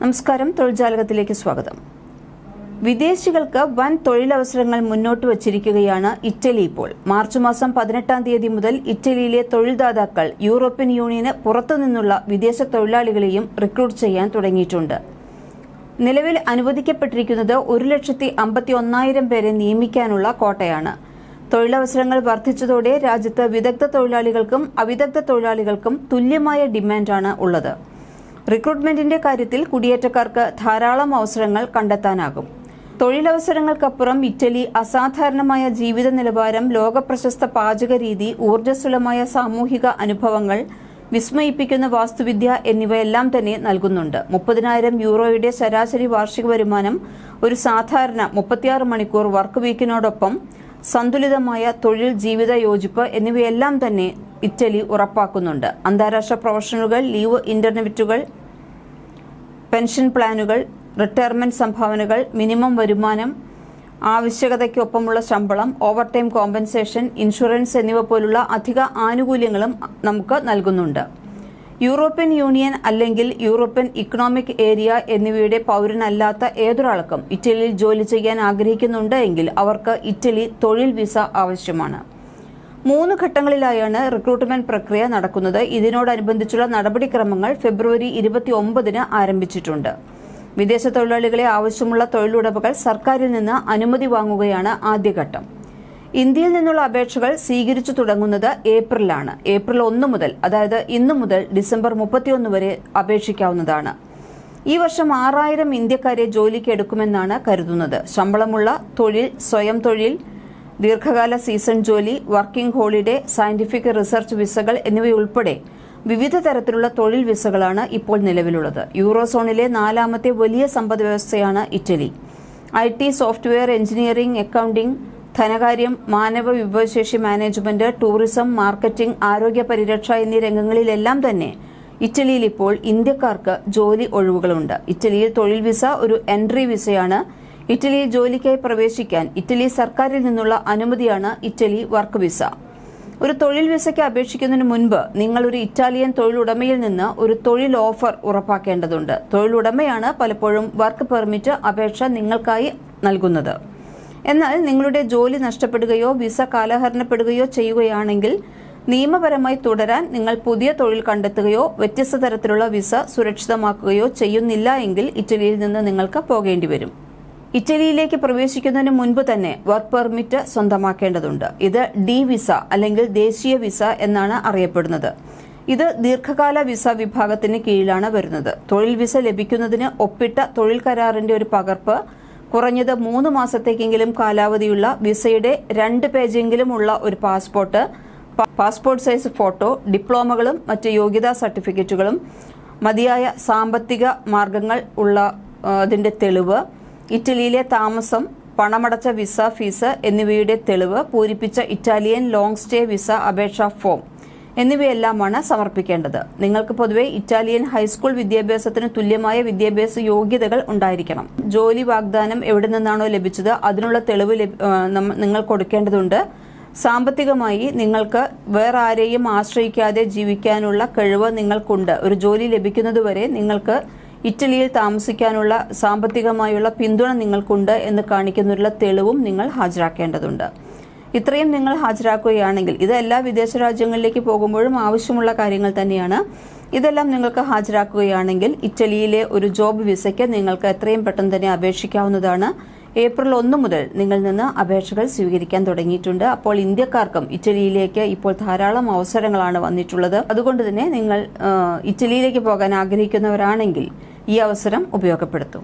നമസ്കാരം, തൊഴിൽജാലകത്തിലേക്ക് സ്വാഗതം. വിദേശികൾക്ക് വൻ തൊഴിലവസരങ്ങൾ മുന്നോട്ട് വച്ചിരിക്കുകയാണ് ഇറ്റലി. ഇപ്പോൾ മാർച്ച് മാസം 18-ാം തീയതി മുതൽ ഇറ്റലിയിലെ തൊഴിൽദാതാക്കൾ യൂറോപ്യൻ യൂണിയന് പുറത്തുനിന്നുള്ള വിദേശ തൊഴിലാളികളെയും റിക്രൂട്ട് ചെയ്യാൻ തുടങ്ങിയിട്ടുണ്ട്. നിലവിൽ അനുവദിക്കപ്പെട്ടിരിക്കുന്നത് 1,51,000 പേരെ നിയമിക്കാനുള്ള കോട്ടയാണ്. തൊഴിലവസരങ്ങൾ വർദ്ധിച്ചതോടെ രാജ്യത്ത് വിദഗ്ധ തൊഴിലാളികൾക്കും അവിദഗ്ധ തൊഴിലാളികൾക്കും തുല്യമായ ഡിമാൻഡാണ് ഉള്ളത്. റിക്രൂട്ട്മെന്റിന്റെ കാര്യത്തിൽ കുടിയേറ്റക്കാർക്ക് ധാരാളം അവസരങ്ങൾ കണ്ടെത്താനാകും. തൊഴിലവസരങ്ങൾക്കപ്പുറം ഇറ്റലി അസാധാരണമായ ജീവിത നിലവാരം, ലോകപ്രശസ്ത പാചക രീതി, ഊർജ്ജസ്വലമായ സാമൂഹിക അനുഭവങ്ങൾ, വിസ്മയിപ്പിക്കുന്ന വാസ്തുവിദ്യ എന്നിവയെല്ലാം തന്നെ നൽകുന്നുണ്ട്. 30,000 യൂറോയുടെ ശരാശരി വാർഷിക വരുമാനം, ഒരു സാധാരണ 36 മണിക്കൂർ വർക്ക് വീക്കിനോടൊപ്പം സന്തുലിതമായ തൊഴിൽ ജീവിത യോജിപ്പ് എന്നിവയെല്ലാം തന്നെ ഇറ്റലി ഉറപ്പാക്കുന്നുണ്ട്. അന്താരാഷ്ട്ര പ്രൊഫഷണലുകൾ, ലീവ് ഇന്റർനെറ്റുകൾ, പെൻഷൻ പ്ലാനുകൾ, റിട്ടയർമെന്റ് സംഭാവനകൾ, മിനിമം വരുമാനം, ആവശ്യകതയ്ക്കൊപ്പമുള്ള ശമ്പളം, ഓവർടൈം കോമ്പൻസേഷൻ, ഇൻഷുറൻസ് എന്നിവ പോലുള്ള അധിക ആനുകൂല്യങ്ങളും നമുക്ക് നൽകുന്നുണ്ട്. യൂറോപ്യൻ യൂണിയൻ അല്ലെങ്കിൽ യൂറോപ്യൻ ഇക്കണോമിക് ഏരിയ എന്നിവയുടെ പൗരനല്ലാത്ത ഏതൊരാൾക്കും ഇറ്റലിയിൽ ജോലി ചെയ്യാൻ ആഗ്രഹിക്കുന്നുണ്ട് എങ്കിൽ അവർക്ക് ഇറ്റലി തൊഴിൽ വിസ ആവശ്യമാണ്. 3 ഘട്ടങ്ങളിലായാണ് റിക്രൂട്ട്മെന്റ് പ്രക്രിയ നടക്കുന്നത്. ഇതിനോടനുബന്ധിച്ചുള്ള നടപടിക്രമങ്ങൾ ഫെബ്രുവരി 29-ന് ആരംഭിച്ചിട്ടുണ്ട്. വിദേശ തൊഴിലാളികളെ ആവശ്യമുള്ള തൊഴിലുടമകൾ സർക്കാരിൽ നിന്ന് അനുമതി വാങ്ങുകയാണ് ആദ്യഘട്ടം. ഇന്ത്യയിൽ നിന്നുള്ള അപേക്ഷകൾ സ്വീകരിച്ചു തുടങ്ങുന്നത് ഏപ്രിലാണ്. ഏപ്രിൽ 1 മുതൽ, അതായത് ഇന്നു മുതൽ ഡിസംബർ 31 വരെ അപേക്ഷിക്കാവുന്നതാണ്. ഈ വർഷം 6,000 ഇന്ത്യക്കാരെ ജോലിക്ക് എടുക്കുമെന്നാണ് കരുതുന്നത്. ശമ്പളമുള്ള തൊഴിൽ, സ്വയം തൊഴിൽ, ദീർഘകാല സീസൺ ജോലി, വർക്കിംഗ് ഹോളിഡേ, സയന്റിഫിക് റിസർച്ച് വിസകൾ എന്നിവയുൾപ്പെടെ വിവിധ തരത്തിലുള്ള തൊഴിൽ വിസകളാണ് ഇപ്പോൾ നിലവിലുള്ളത്. യൂറോസോണിലെ 4ാമത്തെ വലിയ സമ്പദ് വ്യവസ്ഥയാണ് Italy. IT, software, engineering, accounting, ധനകാര്യം, മാനവ വിഭവശേഷി മാനേജ്മെന്റ്, ടൂറിസം, മാർക്കറ്റിംഗ്, ആരോഗ്യ പരിരക്ഷ എന്നീ രംഗങ്ങളിലെല്ലാം തന്നെ ഇറ്റലിയിൽ ഇപ്പോൾ ഇന്ത്യക്കാർക്ക് ജോലി ഒഴിവുകളുണ്ട്. ഇറ്റലിയിൽ തൊഴിൽ വിസ ഒരു എൻട്രി വിസയാണ്. ഇറ്റലിയിൽ ജോലിക്കായി പ്രവേശിക്കാൻ ഇറ്റലി സർക്കാരിൽ നിന്നുള്ള അനുമതിയാണ് ഇറ്റലി വർക്ക് വിസ. ഒരു തൊഴിൽ വിസയ്ക്ക് അപേക്ഷിക്കുന്നതിന് മുൻപ് നിങ്ങൾ ഒരു ഇറ്റാലിയൻ തൊഴിലുടമയിൽ നിന്ന് ഒരു തൊഴിൽ ഓഫർ ഉറപ്പാക്കേണ്ടതുണ്ട്. തൊഴിലുടമയാണ് പലപ്പോഴും വർക്ക് പെർമിറ്റ് അപേക്ഷ നിങ്ങൾക്കായി നൽകുന്നത്. എന്നാൽ നിങ്ങളുടെ ജോലി നഷ്ടപ്പെടുകയോ വിസ കാലഹരണപ്പെടുകയോ ചെയ്യുകയാണെങ്കിൽ നിയമപരമായി തുടരാൻ നിങ്ങൾ പുതിയ തൊഴിൽ കണ്ടെത്തുകയോ വ്യത്യസ്ത തരത്തിലുള്ള വിസ സുരക്ഷിതമാക്കുകയോ ചെയ്യുന്നില്ല എങ്കിൽ ഇറ്റലിയിൽ നിന്ന് നിങ്ങൾക്ക് പോകേണ്ടി വരും. ഇറ്റലിയിലേക്ക് പ്രവേശിക്കുന്നതിന് മുൻപ് തന്നെ വർക്ക് പെർമിറ്റ് സ്വന്തമാക്കേണ്ടതുണ്ട്. ഇത് ഡി വിസ അല്ലെങ്കിൽ ദേശീയ വിസ എന്നാണ് അറിയപ്പെടുന്നത്. ഇത് ദീർഘകാല വിസ വിഭാഗത്തിന് കീഴിലാണ് വരുന്നത്. തൊഴിൽ വിസ ലഭിക്കുന്നതിന് ഒപ്പിട്ട തൊഴിൽ കരാറിന്റെ ഒരു പകർപ്പ്, കുറഞ്ഞത് 3 മാസത്തേക്കെങ്കിലും കാലാവധിയുള്ള വിസയുടെ 2 പേജെങ്കിലും ഉള്ള ഒരു പാസ്പോർട്ട് സൈസ് ഫോട്ടോ, ഡിപ്ലോമകളും മറ്റ് യോഗ്യതാ സർട്ടിഫിക്കറ്റുകളും, മതിയായ സാമ്പത്തിക മാർഗങ്ങൾ ഉള്ള അതിന്റെ തെളിവ്, ഇറ്റലിയിലെ താമസം, പണമടച്ച വിസ ഫീസ് എന്നിവയുടെ തെളിവ്, പൂരിപ്പിച്ച ഇറ്റാലിയൻ ലോങ് സ്റ്റേ വിസ അപേക്ഷാ ഫോം എന്നിവയെല്ലാമാണ് സമർപ്പിക്കേണ്ടത്. നിങ്ങൾക്ക് പൊതുവെ ഇറ്റാലിയൻ ഹൈസ്കൂൾ വിദ്യാഭ്യാസത്തിന് തുല്യമായ വിദ്യാഭ്യാസ യോഗ്യതകൾ ഉണ്ടായിരിക്കണം. ജോലി വാഗ്ദാനം എവിടെ നിന്നാണോ ലഭിച്ചത് അതിനുള്ള തെളിവ് നിങ്ങൾ കൊടുക്കേണ്ടതുണ്ട്. സാമ്പത്തികമായി നിങ്ങൾക്ക് വേറെ ആരെയും ആശ്രയിക്കാതെ ജീവിക്കാനുള്ള കഴിവ് നിങ്ങൾക്കുണ്ട്. ഒരു ജോലി ലഭിക്കുന്നതുവരെ നിങ്ങൾക്ക് ഇറ്റലിയിൽ താമസിക്കാനുള്ള സാമ്പത്തികമായുള്ള പിന്തുണ നിങ്ങൾക്കുണ്ട് എന്ന് കാണിക്കുന്നതിനുള്ള തെളിവും നിങ്ങൾ ഹാജരാക്കേണ്ടതുണ്ട്. ഇത്രയും നിങ്ങൾ ഹാജരാക്കുകയാണെങ്കിൽ, ഇത് എല്ലാ വിദേശ രാജ്യങ്ങളിലേക്ക് പോകുമ്പോഴും ആവശ്യമുള്ള കാര്യങ്ങൾ തന്നെയാണ്. ഇതെല്ലാം നിങ്ങൾക്ക് ഹാജരാക്കുകയാണെങ്കിൽ ഇറ്റലിയിലെ ഒരു ജോബ് വിസയ്ക്ക് നിങ്ങൾക്ക് എത്രയും പെട്ടെന്ന് തന്നെ അപേക്ഷിക്കാവുന്നതാണ്. ഏപ്രിൽ 1 മുതൽ നിങ്ങളിൽ നിന്ന് അപേക്ഷകൾ സ്വീകരിക്കാൻ തുടങ്ങിയിട്ടുണ്ട്. അപ്പോൾ ഇന്ത്യക്കാർക്കും ഇറ്റലിയിലേക്ക് ഇപ്പോൾ ധാരാളം അവസരങ്ങളാണ് വന്നിട്ടുള്ളത്. അതുകൊണ്ട് തന്നെ നിങ്ങൾ ഇറ്റലിയിലേക്ക് പോകാൻ ആഗ്രഹിക്കുന്നവരാണെങ്കിൽ ഈ അവസരം ഉപയോഗപ്പെടുത്തും.